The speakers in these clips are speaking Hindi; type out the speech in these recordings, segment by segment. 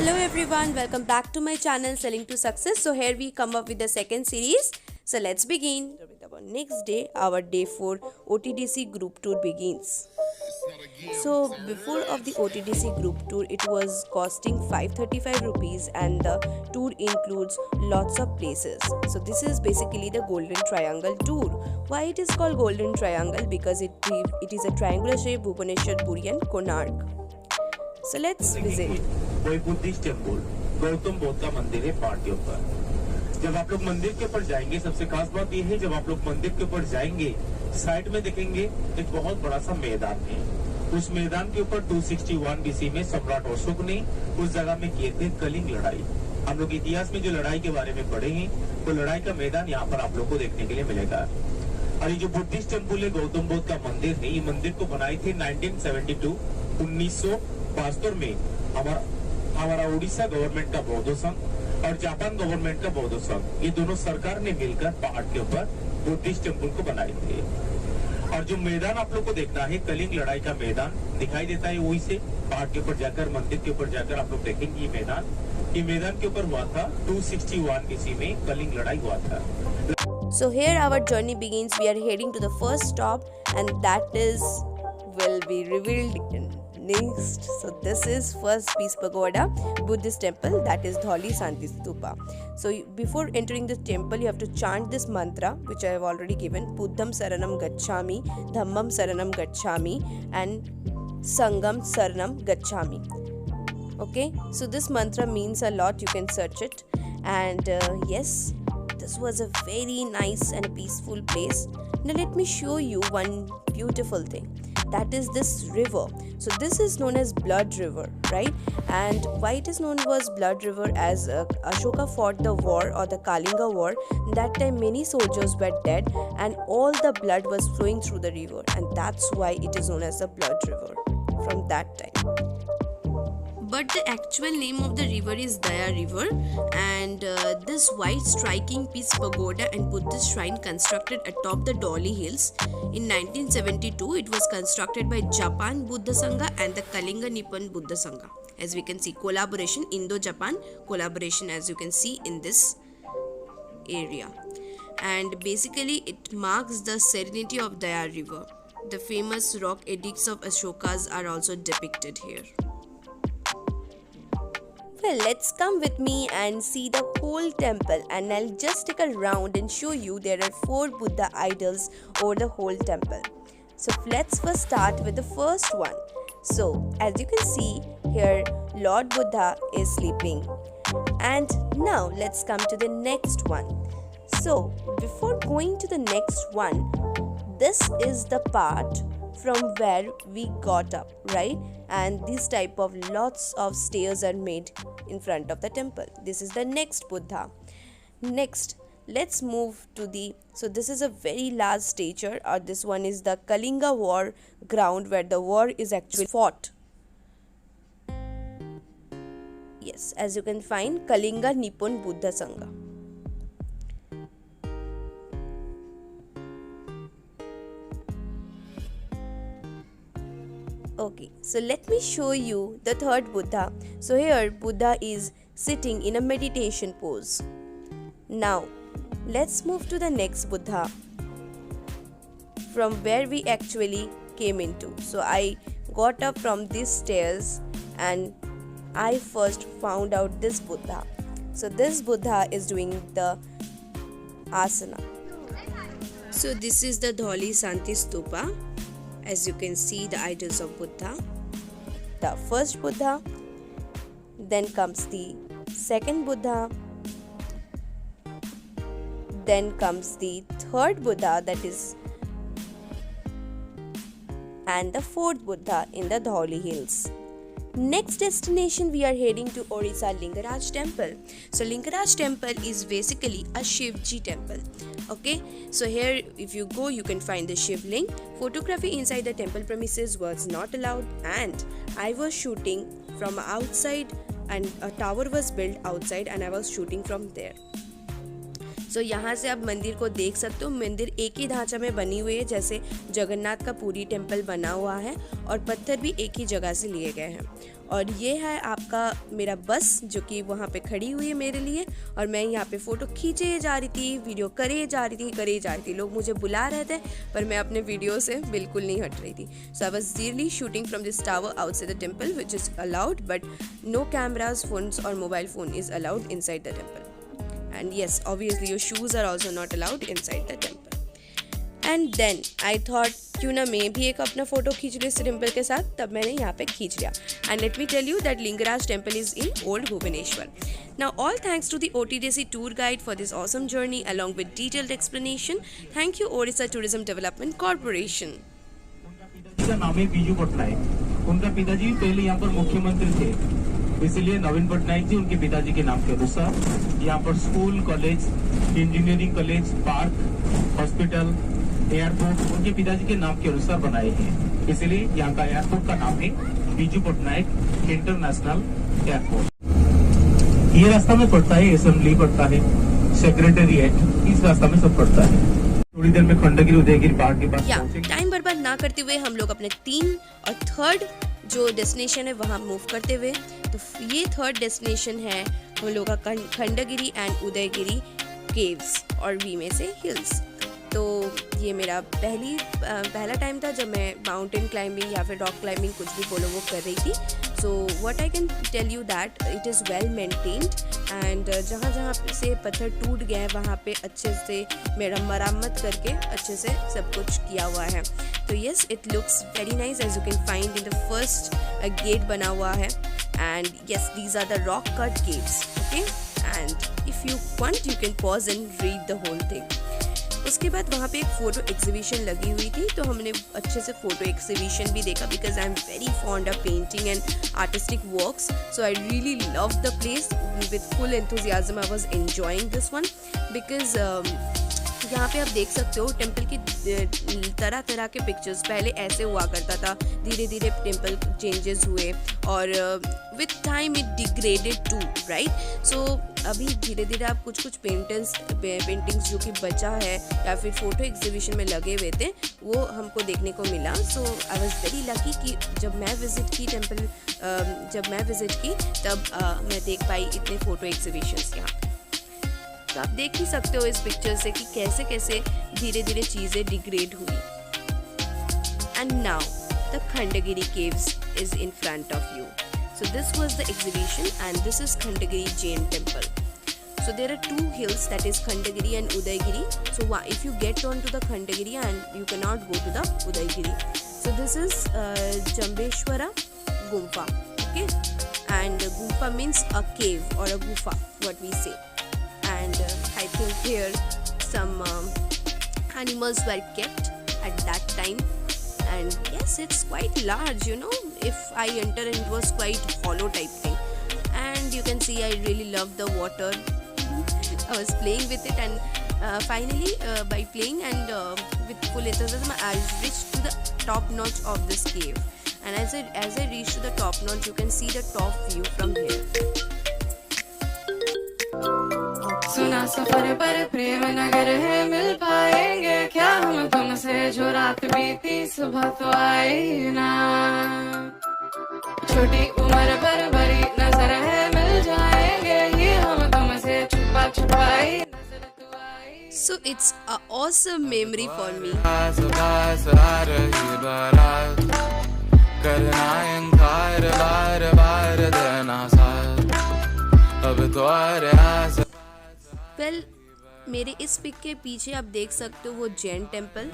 Hello everyone, welcome back to my channel Selling to Success. So here we come up with the second series. So let's begin. With our next day, our day 4 OTDC group tour begins. So before of the OTDC group tour, it was costing 535 rupees and the tour includes lots of places. So this is basically the Golden Triangle tour. Why it is called Golden Triangle? Because it is a triangular shape Bhubaneswar, Puri and Konark. So let's visit. कोई बुद्धिस्ट टेम्पल गौतम बुद्ध का मंदिर है पहाड़ के ऊपर। जब आप लोग मंदिर के ऊपर जाएंगे, सबसे खास बात यह है, जब आप लोग मंदिर के ऊपर जाएंगे साइड में देखेंगे एक बहुत बड़ा सा मैदान है। उस मैदान के ऊपर 261 बीसी में सम्राट अशोक ने उस जगह में किए थे कलिंग लड़ाई। हम लोग इतिहास में जो लड़ाई के बारे में पढ़े हैं, वो लड़ाई का मैदान यहाँ पर आप लोग को देखने के लिए मिलेगा। और ये जो बुद्धिस्ट टेम्पल है गौतम बुद्ध का मंदिर है, ये मंदिर को बनाई थी 1972 1972 में हमारा उड़ीसा गवर्नमेंट का बौद्ध संघ और जापान गवर्नमेंट का बौद्ध संघ, ये दोनों सरकार ने मिलकर पहाड़ के ऊपर बुद्धिस्ट टेम्पल को बनाए थे। और जो मैदान आप लोग को देखना है, कलिंग लड़ाई का मैदान दिखाई देता है, वही से पहाड़ के ऊपर जाकर मंदिर के ऊपर जाकर आप लोग देखेंगे ये मैदान के ऊपर हुआ था 261 बीसी में कलिंग लड़ाई हुआ था। So here our journey begins. We are heading to the first stop and that will be revealed next. So this is first Peace Pagoda Buddhist temple, that is Dholi Santi Stupa. So before entering the temple you have to chant this mantra which I have already given: Buddham Saranam Gacchami, Dhammam Saranam Gacchami and Sangam Saranam Gacchami. Okay, so this mantra means a lot, you can search it. And yes, this was a very nice and peaceful place. Now let me show you one beautiful thing, that is this river. So this is known as Blood River, right? And why it is known as Blood River? As Ashoka fought the war or the Kalinga war, that time many soldiers were dead and all the blood was flowing through the river, and that's why it is known as the Blood River from that time. But the actual name of the river is Daya River, and this white striking Peace Pagoda and Buddhist shrine constructed atop the Dholi Hills. In 1972, it was constructed by Japan Buddha Sangha and the Kalinga Nippon Buddha Sangha. As we can see, collaboration, Indo-Japan collaboration, as you can see in this area. And basically, it marks the serenity of Daya River. The famous rock edicts of Ashokas are also depicted here. Well, let's come with me and see the whole temple, and I'll just take a round and show you there are 4 Buddha idols over the whole temple. So let's first start with the first one. So as you can see here, Lord Buddha is sleeping. And now let's come to the next one. So before going to the next one, this is the part from where we got up, right? And this type of lots of stairs are made in front of the temple. This is the next Buddha. Next, let's move to so this is a very large stature, or this one is the Kalinga war ground where the war is actually fought. Yes, as you can find, Kalinga Nippon Buddha Sangha. Okay, so let me show you the third Buddha. So here Buddha is sitting in a meditation pose. Now let's move to the next Buddha from where we actually came into. So I got up from these stairs and I first found out this Buddha. So this Buddha is doing the asana. So this is the Dholi Santi Stupa. As you can see, the idols of Buddha. The first Buddha, then comes the second Buddha, then comes the third Buddha, that is, and the fourth Buddha in the Dholi Hills. Next destination, we are heading to Orissa Lingaraj temple. So Lingaraj temple is basically a Shivji temple. Okay, so here if you go, you can find the Shiv ling. Photography inside the temple premises was not allowed, and I was shooting from outside, and a tower was built outside and I was shooting from there. सो यहाँ से आप मंदिर को देख सकते हो। मंदिर एक ही ढांचा में बनी हुई है, जैसे जगन्नाथ का पूरी टेम्पल बना हुआ है, और पत्थर भी एक ही जगह से लिए गए हैं। और ये है आपका मेरा बस जो कि वहाँ पे खड़ी हुई है मेरे लिए, और मैं यहाँ पे फ़ोटो खींचे जा रही थी, वीडियो करे जा रही थी। लोग मुझे बुला रहे थे पर मैं अपने वीडियो से बिल्कुल नहीं हट रही थी। So I was really shooting from this tower outside the temple which is allowed, but no cameras, phones और mobile phone is allowed inside the temple. And yes, obviously your shoes are also not allowed inside the temple. And then I thought क्यों ना मैं भी एक अपना फ़ोटो खींच लूँ इस टेम्पल के साथ, तब मैंने यहाँ पे खींच लिया। And let me tell you that Lingaraj temple is in old Bhubaneswar. Now all thanks to the OTDC tour guide for this awesome journey along with detailed explanation. Thank you Odisha Tourism Development Corporation. उनका पिताजी का नाम है बीजू पटनायक। उनका पिताजी पहले यहाँ पर मुख्यमंत्री थे, इसलिए नवीन पटनायक जी उनके पिताजी के नाम के अनुसार यहाँ पर school, college, engineering college, park, hospital, airport उनके पिताजी के नाम के अनुसार बनाए हैं। इसलिए यहाँ का एयरपोर्ट का नाम है बीजू पटनायक इंटरनेशनल एयरपोर्ट। ये रास्ता में पड़ता है, असेंबली पड़ता है, सेक्रेटेरिएट, इस रास्ता में सब पड़ता है। थोड़ी देर में खंडगिरी उदयगिरी पहाड़ के पास पहुंचेंगे। टाइम बर्बाद ना करते हुए हम लोग अपने 3 और थर्ड जो डेस्टिनेशन है वहाँ मूव करते हुए, तो ये थर्ड डेस्टिनेशन है हम लोग का खंडगिरी एंड उदयगिरी केव्स और वी में से हिल्स। तो ये मेरा पहला टाइम था जब मैं माउंटेन क्लाइंबिंग या फिर रॉक क्लाइंबिंग कुछ भी बोलो वो कर रही थी। So what I can tell you that it is well maintained, and जहाँ जहाँ से पत्थर टूट गए हैं वहाँ पे अच्छे से मेरा मरम्मत करके अच्छे से सब कुछ किया हुआ है। तो yes, it looks very nice as you can find in the first gate बना हुआ है। And yes, these are the rock cut gates, okay. And if you want you can pause and read the whole thing. उसके बाद वहाँ पे एक फ़ोटो एग्जीबिशन लगी हुई थी, तो हमने अच्छे से फ़ोटो एग्जीबिशन भी देखा because I am very fond of painting and artistic works. So I really love the place with full enthusiasm. I was enjoying this one because यहाँ पे आप देख सकते हो टेम्पल की तरह तरह के पिक्चर्स। पहले ऐसे हुआ करता था, धीरे धीरे टेम्पल चेंजेस हुए और with time it degraded too, right. So अभी धीरे धीरे आप कुछ पेंटिंग्स जो कि बचा है या फिर फ़ोटो एग्जीबिशन में लगे हुए थे वो हमको देखने को मिला। सो आई वॉज वेरी लकी कि जब मैं विज़िट की टेम्पल तब मैं देख पाई इतने फ़ोटो एग्जीबिशंस यहाँ। तो आप देख ही सकते हो इस पिक्चर से कि कैसे कैसे धीरे धीरे चीज़ें डिग्रेड हुई। And now the Khandagiri caves is in front of you. So this was the exhibition and this is Khandagiri Jain temple. So there are 2 hills, that is Khandagiri and Udaygiri. So if you get onto the Khandagiri and you cannot go to the Udaygiri. So this is Jambeshwara Gumfa, okay, and Gumfa means a cave or a gufa, what we say. And I think here some animals were kept at that time. And yes, it's quite large, you know. If I enter and it was quite hollow type thing. And you can see I really love the water. I was playing with it and finally by playing and with full enthusiasm I reached to the top notch of this cave. And as I reached to the top notch, you can see the top view from here. सुना सफर पर प्रेम नगर है, मिल पाएंगे क्या हम तुमसे, जो रात बीती सुबह तो आई ना। छोटी उम्र पर बड़ी नजर है, मिल जाएंगे ये हम तुमसे, छुपा छुपाई नजर तो आई। So it's an awesome memory for me. करना इनकार बार बार देना साथ, अब तो वेल मेरे इस पिक के पीछे आप देख सकते हो वो जैन टेम्पल,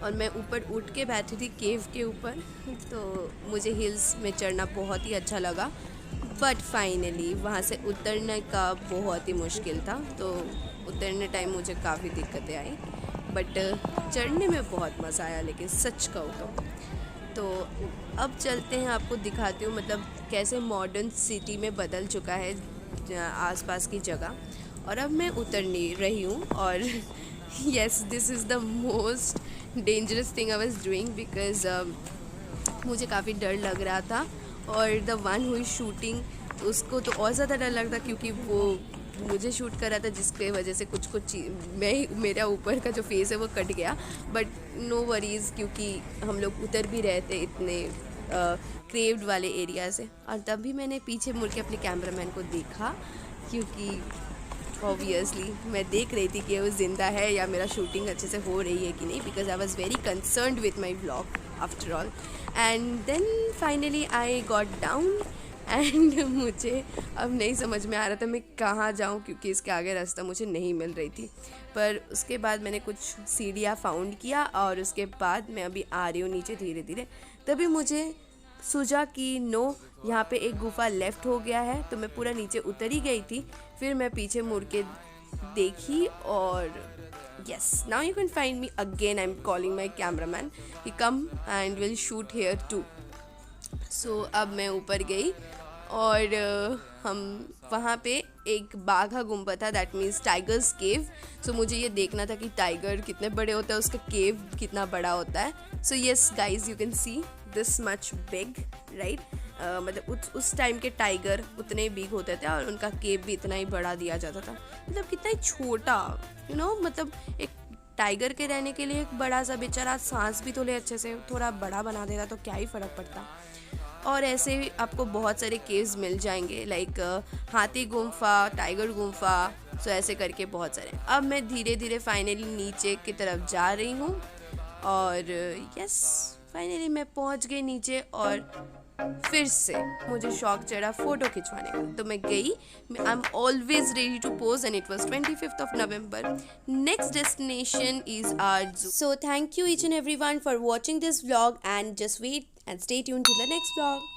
और मैं ऊपर उठ के बैठी थी केव के ऊपर। तो मुझे हिल्स में चढ़ना बहुत ही अच्छा लगा, बट फाइनली वहाँ से उतरने का बहुत ही मुश्किल था। तो उतरने टाइम मुझे काफ़ी दिक्कतें आई, बट चढ़ने में बहुत मज़ा आया। लेकिन सच कहूँ तो अब चलते हैं, आपको दिखाती हूँ मतलब कैसे मॉडर्न सिटी में बदल चुका है आसपास की जगह। और अब मैं उतर नहीं रही हूँ, और yes, this is the most dangerous thing I was doing because मुझे काफ़ी डर लग रहा था, और the one who is shooting उसको तो और ज़्यादा डर लग रहा, क्योंकि वो मुझे शूट करा था, जिसके वजह से कुछ मेरा ऊपर का जो फेस है वो कट गया, बट नो वरीज़, क्योंकि हम लोग उतर भी रहे थे इतने क्रेव्ड वाले एरिया से। और तब भी मैंने पीछे मुड़ के अपने कैमरामैन को देखा, क्योंकि ऑब्वियसली मैं देख रही थी कि वो ज़िंदा है या मेरा शूटिंग अच्छे से हो रही है कि नहीं, because I was very concerned with my vlog after all. And then finally I got down and मुझे अब नहीं समझ में आ रहा था मैं कहाँ जाऊँ, क्योंकि इसके आगे रास्ता मुझे नहीं मिल रही थी। पर उसके बाद मैंने कुछ सीढ़ियाँ फाउंड किया और उसके बाद मैं अभी आ रही हूँ नीचे धीरे धीरे। तभी मुझे सूझा कि नो, यहाँ पे एक गुफा लेफ़्ट हो गया है, तो मैं पूरा नीचे उतर ही गई थी। फिर मैं पीछे मुड़ के देखी और yes, now you can find me again. I'm calling my cameraman, he come and will shoot here too. So अब मैं ऊपर गई और हम वहाँ पे एक बाघा गुम्बद था, दैट मीन्स टाइगर्स केव। सो मुझे ये देखना था कि टाइगर कितने बड़े होते हैं, उसका केव कितना बड़ा होता है। So yes guys, you can see this much big, right. मतलब उस टाइम के टाइगर उतने ही बिग होते थे और उनका केव भी इतना ही बड़ा दिया जाता था। मतलब कितना ही छोटा, यू नो, मतलब एक टाइगर के रहने के लिए एक बड़ा सा बेचारा सांस भी तो ले अच्छे से, थोड़ा बड़ा बना देता तो क्या ही फ़र्क पड़ता। और ऐसे ही आपको बहुत सारे केव्स मिल जाएंगे, लाइक हाथी गुम्फा, टाइगर गुम्फा, सो ऐसे करके बहुत सारे। अब मैं धीरे धीरे फाइनली नीचे की तरफ जा रही हूँ और यस, फाइनली मैं पहुँच गई नीचे। और फिर से मुझे शौक चढ़ा फ़ोटो खिंचवाने का, तो मैं गई। I am always ready to pose and it was 25th of November. Next destination is our zoo. So thank you each and everyone for watching this vlog, and just wait and stay tuned to the next vlog.